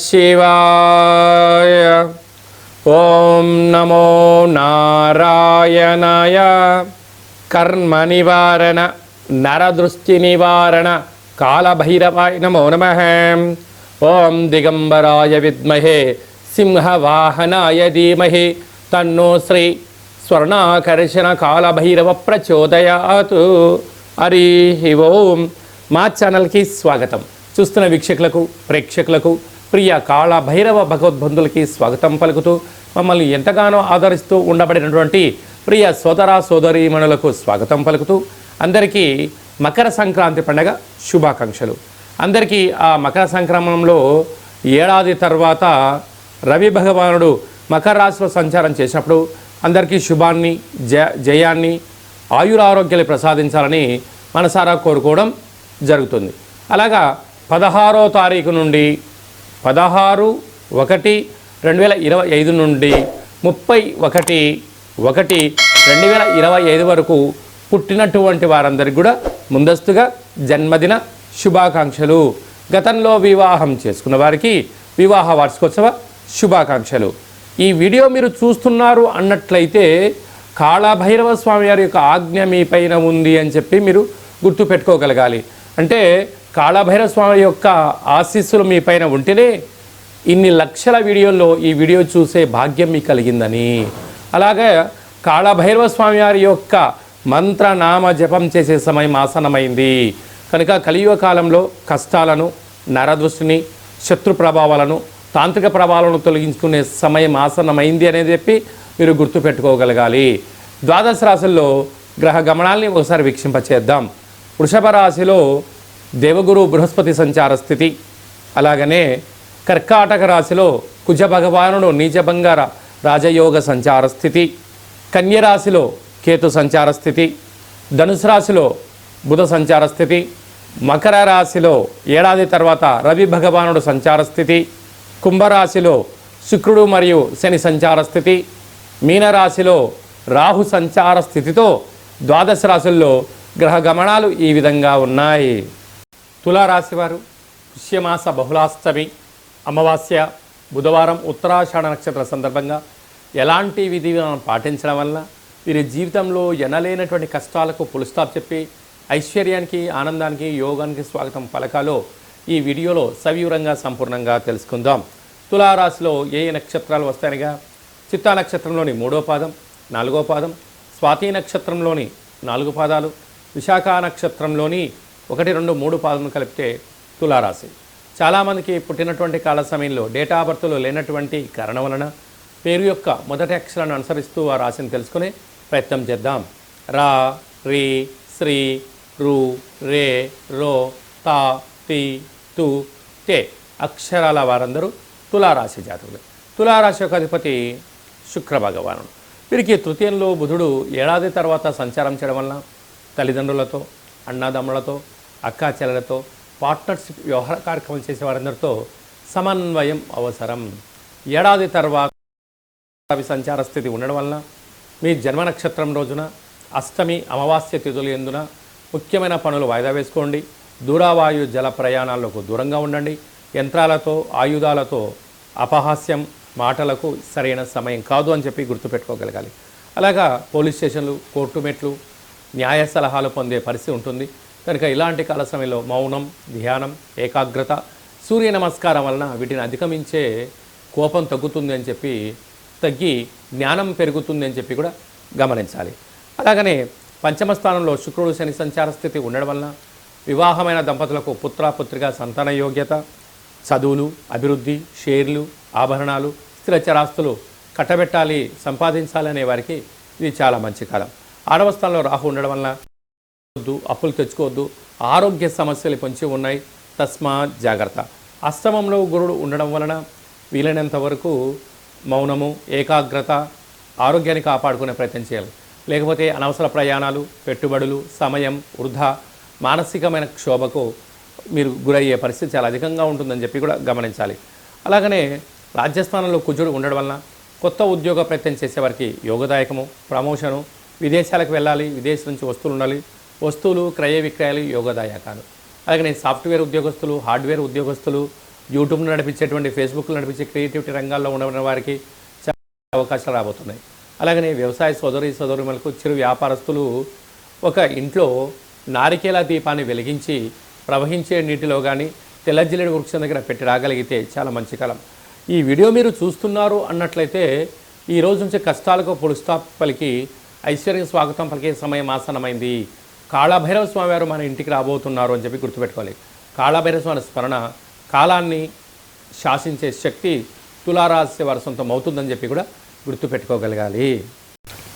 శివాయ. ఓం నమో నారాయణాయ. కర్మ నివారణ నరదృష్టి నివారణ కాళభైరవాయ నమో నమః. ఓం దిగంబరాయ విద్మహే సింహవాహనాయ ధీమహి తన్నో శ్రీ స్వర్ణాకర్షణ కాళభైరవ ప్రచోదయాత్. హరి ఓం. మా ఛానల్కి స్వాగతం. చూస్తున్న వీక్షకులకు, ప్రేక్షకులకు, ప్రియ కాళభైరవ భగవద్బంధులకి స్వాగతం పలుకుతూ, మమ్మల్ని ఎంతగానో ఆదరిస్తూ ఉండబడినటువంటి ప్రియ సోదర సోదరీమణులకు స్వాగతం పలుకుతూ, అందరికీ మకర సంక్రాంతి పండుగ శుభాకాంక్షలు. అందరికీ ఆ మకర సంక్రమణంలో ఏడాది తర్వాత రవి భగవానుడు మకర రాశిలో సంచారం చేసినప్పుడు అందరికీ శుభాన్ని, జయాన్ని, ఆయురారోగ్యాలు ప్రసాదించాలని మనసారా కోరుకోవడం జరుగుతుంది. అలాగా 16వ తారీఖు నుండి 16/1/2025 నుండి 31/1/2025 వరకు పుట్టినటువంటి వారందరికీ కూడా ముందస్తుగా జన్మదిన శుభాకాంక్షలు. గతంలో వివాహం చేసుకున్న వారికి వివాహ వార్షికోత్సవ శుభాకాంక్షలు. ఈ వీడియో మీరు చూస్తున్నారు అన్నట్లయితే కాళభైరవ స్వామి వారి యొక్క ఆజ్ఞ మీ పైన ఉంది అని చెప్పి మీరు గుర్తుపెట్టుకోగలగాలి. అంటే కాళభైరవ స్వామి యొక్క ఆశీస్సులు మీ పైన ఉంటేనే ఇన్ని లక్షల వీడియోల్లో ఈ వీడియో చూసే భాగ్యం మీకు కలిగిందని. అలాగే కాళభైరవ స్వామి వారి యొక్క మంత్రనామ జపం చేసే సమయం ఆసనమైంది కనుక కలియుగ కాలంలో కష్టాలను, నరదృష్టిని, శత్రు ప్రభావాలను, తాంత్రిక ప్రభావాలను తొలగించుకునే సమయం ఆసనమైంది అనేది చెప్పి మీరు గుర్తుపెట్టుకోగలగాలి. ద్వాదశ రాశుల్లో గ్రహ గమనాల్ని ఒకసారి వీక్షింపచేద్దాం. వృషభ రాశిలో దేవగురు బృహస్పతి సంచార స్థితి, అలాగనే కర్కాటక రాశిలో కుజ భగవానుడు నీచభంగ రాజయోగ సంచార స్థితి, కన్యరాశిలో కేతు సంచార స్థితి, ధనుసు రాశిలో బుధ సంచార స్థితి, మకర రాశిలో ఏడాది తర్వాత రవి భగవానుడు సంచార స్థితి, కుంభరాశిలో శుక్రుడు మరియు శని సంచార స్థితి, మీనరాశిలో రాహు సంచార స్థితితో ద్వాదశ రాశుల్లో గ్రహ గమనాలు ఈ విధంగా ఉన్నాయి. తులారాశి వారు పుష్యమాస బహుళాష్టమి అమావాస్య బుధవారం ఉత్తరాషాఢ నక్షత్ర సందర్భంగా ఎలాంటి విధి పాటించడం వల్ల వీరి జీవితంలో ఎనలేనటువంటి కష్టాలకు పులుస్టాప్ చెప్పి ఐశ్వర్యానికి, ఆనందానికి, యోగానికి స్వాగతం పలకాలో ఈ వీడియోలో సవివరంగా సంపూర్ణంగా తెలుసుకుందాం. తులారాశిలో ఏ నక్షత్రాలు వస్తాయనగా చిత్తా నక్షత్రంలోని 3వ పాదం, 4వ పాదం, స్వాతి నక్షత్రంలోని 4 పాదాలు, విశాఖ నక్షత్రంలోని 1, 2, 3 పాదములు కలిపితే తులారాశి. చాలామందికి పుట్టినటువంటి కాల సమయంలో డేటా ఆఫ్ బర్త్లో లేనటువంటి కారణం వలన పేరు యొక్క మొదటి అక్షరాన్ని అనుసరిస్తూ ఆ రాశిని తెలుసుకునే ప్రయత్నం చేద్దాం. రా, రి, శ్రీ, రు, రే, రో, తా, తి, తు, తే అక్షరాల వారందరూ తులారాశి జాతకులు. తులారాశి యొక్క అధిపతి శుక్ర భగవానుడు. వీరికి తృతీయంలో బుధుడు ఏడాది తర్వాత సంచారం చేయడం వలన తల్లిదండ్రులతో, అన్నదమ్ములతో, అక్కా చెల్లెలతో, పార్ట్నర్షిప్ వ్యవహార కార్యక్రమాలు చేసే వారందరితో సమన్వయం అవసరం. ఏడాది తర్వాత సంచార స్థితి ఉండడం వలన మీ జన్మ నక్షత్రం రోజున అష్టమి, అమావాస్య తిథులు ఎందున ముఖ్యమైన పనులు వాయిదా వేసుకోండి. దూరవాయు జల ప్రయాణాలకు దూరంగా ఉండండి. యంత్రాలతో, ఆయుధాలతో అపహాస్యం మాటలకు సరైన సమయం కాదు అని చెప్పి గుర్తుపెట్టుకోగలగాలి. అలాగా పోలీస్ స్టేషన్లు, కోర్టు మెట్లు, న్యాయ సలహాలు పొందే పరిస్థితి ఉంటుంది కనుక ఇలాంటి కాల సమయంలో మౌనం, ధ్యానం, ఏకాగ్రత, సూర్య నమస్కారం వలన వీటిని అధిగమించే కోపం తగ్గుతుంది అని చెప్పి, తగ్గి జ్ఞానం పెరుగుతుంది అని చెప్పి కూడా గమనించాలి. అలాగనే పంచమ స్థానంలో శుక్రుడు శని సంచార స్థితి ఉండడం వలన వివాహమైన దంపతులకు పుత్ర పుత్రిక సంతాన యోగ్యత, చదువులు, అభివృద్ధి, షేర్లు, ఆభరణాలు, స్థిరచరాస్తులు కట్టబెట్టాలి, సంపాదించాలి అనే వారికి ఇది చాలా మంచి కాలం. ఆరవ స్థానంలో రాహు ఉండడం వలన అప్పులు తెచ్చుకోవద్దు, ఆరోగ్య సమస్యలు పొంచి ఉన్నాయి, తస్మాత్ జాగ్రత్త. అష్టమంలో గురుడు ఉండడం వలన వీలైనంత వరకు మౌనము, ఏకాగ్రత, ఆరోగ్యాన్ని కాపాడుకునే ప్రయత్నం చేయాలి. లేకపోతే అనవసర ప్రయాణాలు, పెట్టుబడులు, సమయం వృధా, మానసికమైన క్షోభకు మీరు గురయ్యే పరిస్థితి చాలా అధికంగా ఉంటుందని చెప్పి కూడా గమనించాలి. అలాగనే రాజ్యస్థానంలో కుజుడు ఉండడం వలన కొత్త ఉద్యోగ ప్రయత్నం చేసేవారికి యోగదాయకము, ప్రమోషను, విదేశాలకు వెళ్ళాలి, విదేశం నుంచి వస్తువులు ఉండాలి, వస్తువులు క్రయ విక్రయాలు యోగదాయకాలు. అలాగే సాఫ్ట్వేర్ ఉద్యోగస్తులు, హార్డ్వేర్ ఉద్యోగస్తులు, యూట్యూబ్ను నడిపించేటువంటి, ఫేస్బుక్లో నడిపించే క్రియేటివిటీ రంగాల్లో ఉన్న వారికి చాలా అవకాశాలు రాబోతున్నాయి. అలాగనే వ్యవసాయ సోదరులకు చిరు వ్యాపారస్తులు ఒక ఇంట్లో నారికేల దీపాన్ని వెలిగించి ప్రవహించే నీటిలో కానీ తెల్లజిల్లేడు వృక్షం దగ్గర పెట్టి రాగలిగితే చాలా మంచి కాలం. ఈ వీడియో మీరు చూస్తున్నారు అన్నట్లయితే ఈ రోజు నుంచి కష్టాలకు ఫుల్ స్టాప్ పలికి ఐశ్వర్య స్వాగతం పలికే సమయం ఆసన్నమైంది. కాళభైరవ స్వామి వారు మన ఇంటికి రాబోతున్నారు అని చెప్పి గుర్తుపెట్టుకోవాలి. కాళభైరవ స్వామి స్మరణ కాలాన్ని శాసించే శక్తి తులారాశి వారి సొంతం అవుతుందని చెప్పి కూడా గుర్తుపెట్టుకోగలగాలి.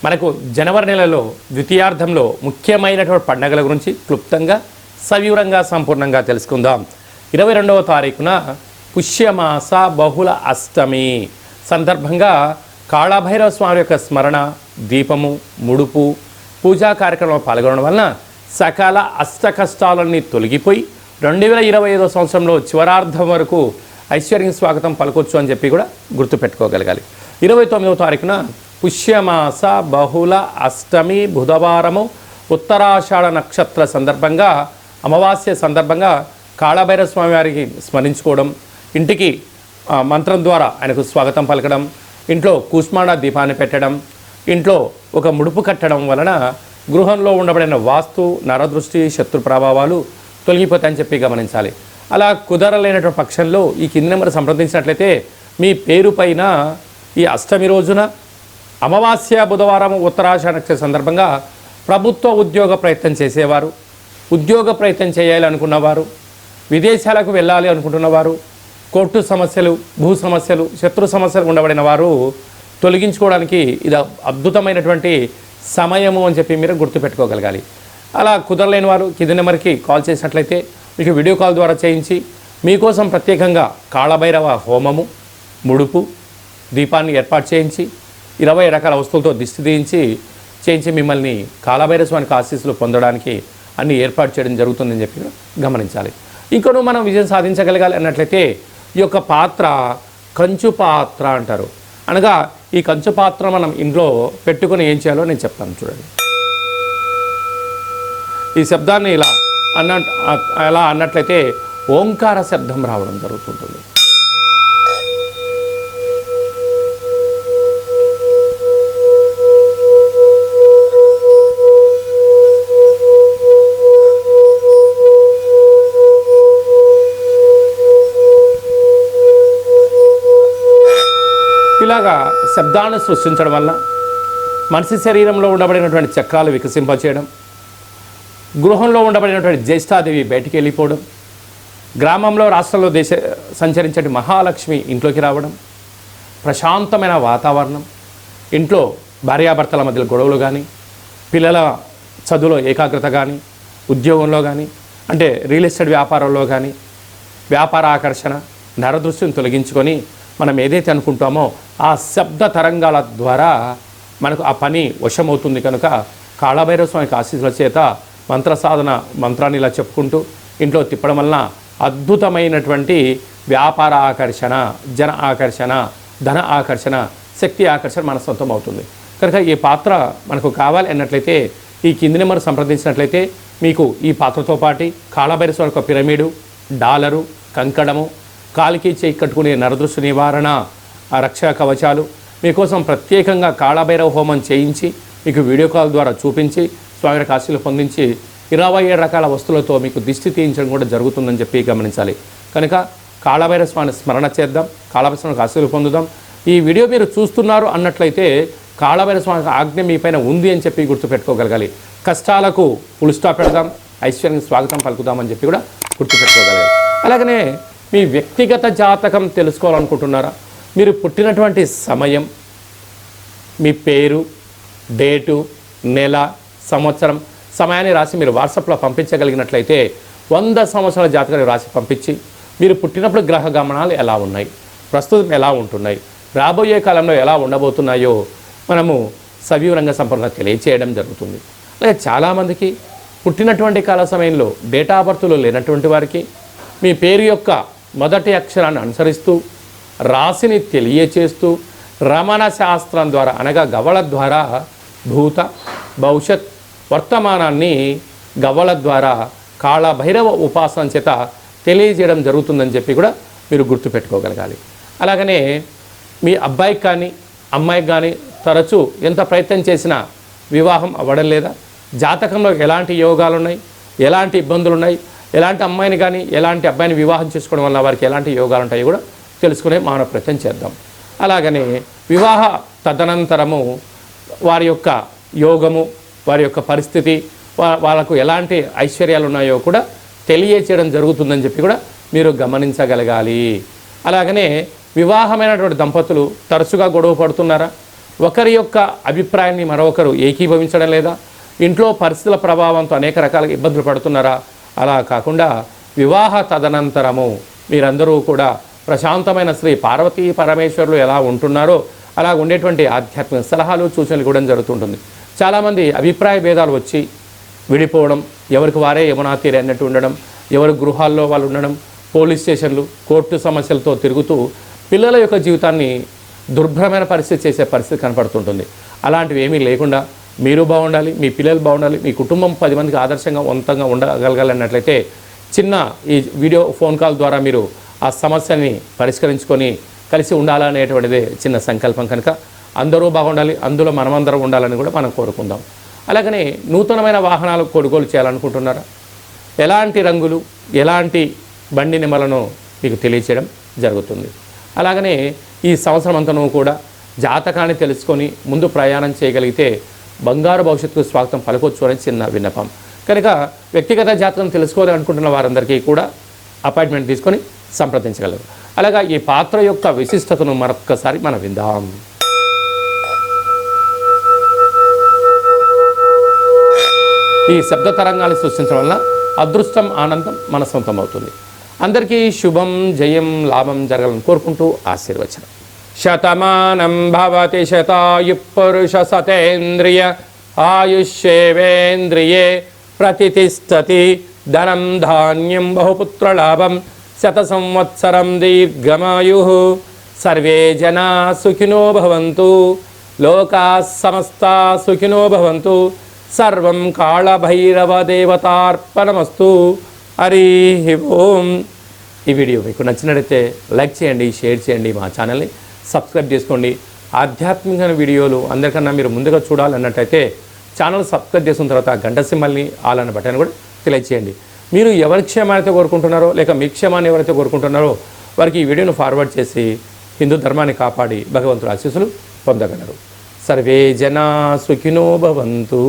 మనకు జనవరి నెలలో ద్వితీయార్థంలో ముఖ్యమైనటువంటి పండుగల గురించి క్లుప్తంగా సవివరంగా సంపూర్ణంగా తెలుసుకుందాం. 22వ తారీఖున పుష్యమాస బహుళ అష్టమి సందర్భంగా కాళభైరవ స్వామి యొక్క స్మరణ, దీపము, ముడుపు, పూజా కార్యక్రమంలో పాల్గొనడం వలన సకల అష్ట కష్టాలన్నీ తొలగిపోయి 2025వ సంవత్సరంలో చివరార్థం వరకు ఐశ్వర్యం స్వాగతం పలకొచ్చు అని చెప్పి కూడా గుర్తుపెట్టుకోగలగాలి. 29వ తారీఖున పుష్యమాస బహుళ అష్టమి బుధవారము ఉత్తరాషాఢ నక్షత్ర సందర్భంగా అమావాస్య సందర్భంగా కాళభైరవ స్వామి వారికి స్మరించుకోవడం, ఇంటికి మంత్రం ద్వారా ఆయనకు స్వాగతం పలకడం, ఇంట్లో కూష్మాండ దీపాన్ని పెట్టడం, ఇంట్లో ఒక ముడుపు కట్టడం వలన గృహంలో ఉండబడిన వాస్తు, నరదృష్టి, శత్రు ప్రభావాలు తొలగిపోతాయని చెప్పి గమనించాలి. అలా కుదరలేనటువంటి పక్షంలో ఈ కింది నెంబర్ సంప్రదించినట్లయితే మీ పేరు పైన ఈ అష్టమి రోజున అమావాస్య బుధవారం ఉత్తరాషాఢ నక్షత్ర సందర్భంగా ప్రభుత్వ ఉద్యోగ ప్రయత్నం చేసేవారు, ఉద్యోగ ప్రయత్నం చేయాలనుకున్నవారు, విదేశాలకు వెళ్ళాలి అనుకుంటున్నవారు, కోర్టు సమస్యలు, భూ సమస్యలు, శత్రు సమస్యలు ఉండబడిన వారు తొలగించుకోవడానికి ఇది అద్భుతమైనటువంటి సమయము అని చెప్పి మీరు గుర్తుపెట్టుకోగలగాలి. అలా కుదరలేని వారు కింది నెంబర్కి కాల్ చేసినట్లయితే మీకు వీడియో కాల్ ద్వారా చేయించి మీకోసం ప్రత్యేకంగా కాళభైరవ హోమము, ముడుపు, దీపాన్ని ఏర్పాటు చేయించి 20 రకాల వస్తువులతో దిష్టి చేయించి మిమ్మల్ని కాళభైరవ స్వామికి ఆశీస్సులు పొందడానికి అన్ని ఏర్పాటు చేయడం జరుగుతుందని చెప్పి గమనించాలి. ఇంకొను మనం విజయం సాధించగలగాలి అన్నట్లయితే ఈ యొక్క పాత్ర కంచు పాత్ర అంటారు. అనగా ఈ కంచు పాత్ర మనం ఇంట్లో పెట్టుకొని ఏం చేయాలో నేను చెప్తాను చూడండి. ఈ శబ్దాన్ని ఎలా అన్నట్లయితే ఓంకార శబ్దం రావడం జరుగుతుంటుంది. ఇలాగా శబ్దాన్ని సృష్టించడం వల్ల మనిషి శరీరంలో ఉండబడినటువంటి చక్రాలు వికసింపచేయడం, గృహంలో ఉండబడినటువంటి జ్యేష్ఠాదేవి బయటికి వెళ్ళిపోవడం, గ్రామంలో, రాష్ట్రంలో సంచరించే మహాలక్ష్మి ఇంట్లోకి రావడం, ప్రశాంతమైన వాతావరణం, ఇంట్లో భార్యాభర్తల మధ్య గొడవలు కానీ, పిల్లల చదువులో ఏకాగ్రత కానీ, ఉద్యోగంలో కానీ, అంటే రియల్ ఎస్టేట్ వ్యాపారంలో కానీ వ్యాపార ఆకర్షణ, నరదృష్టిని తొలగించుకొని మనం ఏదైతే అనుకుంటామో ఆ శబ్ద తరంగాల ద్వారా మనకు ఆ పని వశమవుతుంది. కనుక కాళభైరవ స్వామికి ఆశీస్సుల చేత మంత్ర సాధన మంత్రాన్ని ఇలా చెప్పుకుంటూ ఇంట్లో తిప్పడం వలన అద్భుతమైనటువంటి వ్యాపార ఆకర్షణ, జన ఆకర్షణ, ధన ఆకర్షణ, శక్తి ఆకర్షణ మన సొంతం అవుతుంది. కనుక ఈ పాత్ర మనకు కావాలి అన్నట్లయితే ఈ కింది నెంబర్ సంప్రదించినట్లయితే మీకు ఈ పాత్రతో పాటు కాళభైరవ స్వామి యొక్క పిరమిడు, డాలరు, కంకణము, కాలికి చేయి కట్టుకునే నరదృష్టి నివారణ, ఆ రక్షా కవచాలు మీకోసం ప్రత్యేకంగా కాళభైరవ హోమం చేయించి మీకు వీడియో కాల్ ద్వారా చూపించి స్వామి ఆశీస్సులు పొందించి 27 రకాల వస్తువులతో మీకు దిష్టి తీయించడం కూడా జరుగుతుందని చెప్పి గమనించాలి. కనుక కాళభైరవ స్వామి స్మరణ చేద్దాం, కాళభైరవ స్వామికి ఆశీస్సులు పొందుదాం. ఈ వీడియో మీరు చూస్తున్నారు అన్నట్లయితే కాళభైరవ స్వామికి ఆజ్ఞ మీ పైన ఉంది అని చెప్పి గుర్తుపెట్టుకోగలగాలి. కష్టాలకు ఫుల్ స్టాప్ పెడదాం, ఐశ్వర్యానికి స్వాగతం పలుకుదామని చెప్పి కూడా గుర్తుపెట్టుకోగలగాలి. అలాగనే మీ వ్యక్తిగత జాతకం తెలుసుకోవాలనుకుంటున్నారా? మీరు పుట్టినటువంటి సమయం, మీ పేరు, డేటు, నెల, సంవత్సరం, సమయాన్ని రాసి మీరు వాట్సాప్లో పంపించగలిగినట్లయితే 100 సంవత్సరాల జాతకాన్ని రాసి పంపించి మీరు పుట్టినప్పుడు గ్రహ గమనాలు ఎలా ఉన్నాయి, ప్రస్తుతం ఎలా ఉంటున్నాయి, రాబోయే కాలంలో ఎలా ఉండబోతున్నాయో మనము సవివరంగా సంపూర్ణంగా తెలియచేయడం జరుగుతుంది. అలాగే చాలామందికి పుట్టినటువంటి కాల సమయంలో డేటా ఆఫ్ బర్త్లో లేనటువంటి వారికి మీ పేరు యొక్క మొదటి అక్షరాన్ని అనుసరిస్తూ రాశిని తెలియచేస్తూ రమణ శాస్త్రం ద్వారా అనగా గవ్వల ద్వారా భూత, భవిష్యత్, వర్తమానాన్ని గవ్వల ద్వారా కాళభైరవ ఉపాసన చేత తెలియజేయడం జరుగుతుందని చెప్పి కూడా మీరు గుర్తుపెట్టుకోగలగాలి. అలాగనే మీ అబ్బాయికి కానీ అమ్మాయికి కానీ తరచూ ఎంత ప్రయత్నం చేసినా వివాహం అవ్వడం లేదా, జాతకంలో ఎలాంటి యోగాలు ఉన్నాయి, ఎలాంటి ఇబ్బందులు ఉన్నాయి, ఎలాంటి అమ్మాయిని కానీ ఎలాంటి అబ్బాయిని వివాహం చేసుకోవడం వల్ల వారికి ఎలాంటి యోగాలు ఉంటాయో కూడా తెలుసుకునే మానవ ప్రయత్నం చేద్దాం. అలాగనే వివాహ తదనంతరము వారి యొక్క యోగము, వారి యొక్క పరిస్థితి, వాళ్ళకు ఎలాంటి ఐశ్వర్యాలు ఉన్నాయో కూడా తెలియచేయడం జరుగుతుందని చెప్పి కూడా మీరు గమనించగలగాలి. అలాగనే వివాహమైనటువంటి దంపతులు తరచుగా గొడవ పడుతున్నారా, ఒకరి యొక్క అభిప్రాయాన్ని మరొకరు ఏకీభవించడం లేదా, ఇంట్లో పరిస్థితుల ప్రభావంతో అనేక రకాలుగా ఇబ్బందులు పడుతున్నారా, అలా కాకుండా వివాహ తదనంతరము మీరందరూ కూడా ప్రశాంతమైన శ్రీ పార్వతీ పరమేశ్వరులు ఎలా ఉంటున్నారో అలా ఉండేటువంటి ఆధ్యాత్మిక సలహాలు సూచనలు ఇవ్వడం జరుగుతుంటుంది. చాలామంది అభిప్రాయ భేదాలు వచ్చి విడిపోవడం, ఎవరికి వారే యమునా తీరే అన్నట్టు ఉండడం, ఎవరి గృహాల్లో వాళ్ళు ఉండడం, పోలీస్ స్టేషన్లు, కోర్టు సమస్యలతో తిరుగుతూ పిల్లల యొక్క జీవితాన్ని దుర్భరమైన పరిస్థితి చేసే పరిస్థితి కనపడుతుంటుంది. అలాంటివి ఏమీ లేకుండా మీరు బాగుండాలి, మీ పిల్లలు బాగుండాలి, మీ కుటుంబం 10 మందికి ఆదర్శంగా వంతంగా ఉండగలగాలన్నట్లయితే చిన్న ఈ వీడియో ఫోన్ కాల్ ద్వారా మీరు ఆ సమస్యని పరిష్కరించుకొని కలిసి ఉండాలనేటువంటిదే చిన్న సంకల్పం కనుక అందరూ బాగుండాలి, అందులో మనమందరం ఉండాలని కూడా మనం కోరుకుందాం. అలాగనే నూతనమైన వాహనాలు కొనుగోలు చేయాలనుకుంటున్నారా, ఎలాంటి రంగులు, ఎలాంటి బండి నెంబర్లను మీకు తెలియచేయడం జరుగుతుంది. అలాగనే ఈ సంవత్సరం అంతను కూడా జాతకాన్ని తెలుసుకొని ముందు ప్రయాణం చేయగలిగితే బంగారు భవిష్యత్తుకు స్వాగతం పలకొచ్చు అని చిన్న విన్నపం కనుక వ్యక్తిగత జాతకం తెలుసుకోవాలనుకుంటున్న వారందరికీ కూడా అపాయింట్మెంట్ తీసుకొని సంప్రదించగలరు. అలాగా ఈ పాత్ర యొక్క విశిష్టతను మరొక్కసారి మనం విందాం. ఈ శబ్ద తరంగాలు సృష్టించడం వల్ల అదృష్టం, ఆనందం మన సొంతం అవుతుంది. అందరికీ శుభం, జయం, లాభం జరగాలని కోరుకుంటూ ఆశీర్వచనం. శతమానం భవతి శతాయు పురుష సతేంద్రియ ఆయుష్యేవేంద్రియే ప్రతిష్టతి ధనం ధాన్యం బహుపుత్రలాభం శత సంవత్సరం దీర్ఘమాయు. సర్వే జనా సుఖినో భవంతు, లోకా సమస్తా సుఖినో భవంతు. సర్వం కాళభైరవ దేవతార్పణమస్తు. హరి ఓం. ఈ వీడియో మీకు నచ్చినట్లయితే లైక్ చేయండి, షేర్ చేయండి, మా ఛానల్ని సబ్స్క్రైబ్ చేసుకోండి. ఆధ్యాత్మికమైన వీడియోలు అందరికన్నా మీరు ముందుగా చూడాలన్నట్టయితే ఛానల్ సబ్స్క్రైబ్ చేసిన తర్వాత గంట సింబల్ని ఆల్ అన్న బటన్ కూడా తెలియచేయండి. మీరు ఎవరి క్షేమాన్ని కోరుకుంటున్నారో లేక మీ క్షేమాన్ని ఎవరైతే కోరుకుంటున్నారో వారికి ఈ వీడియోను ఫార్వర్డ్ చేసి హిందూ ధర్మాన్ని కాపాడి భగవంతుడి ఆశీస్సులు పొందగలరు. సర్వే జనా సుఖినో భవంతు.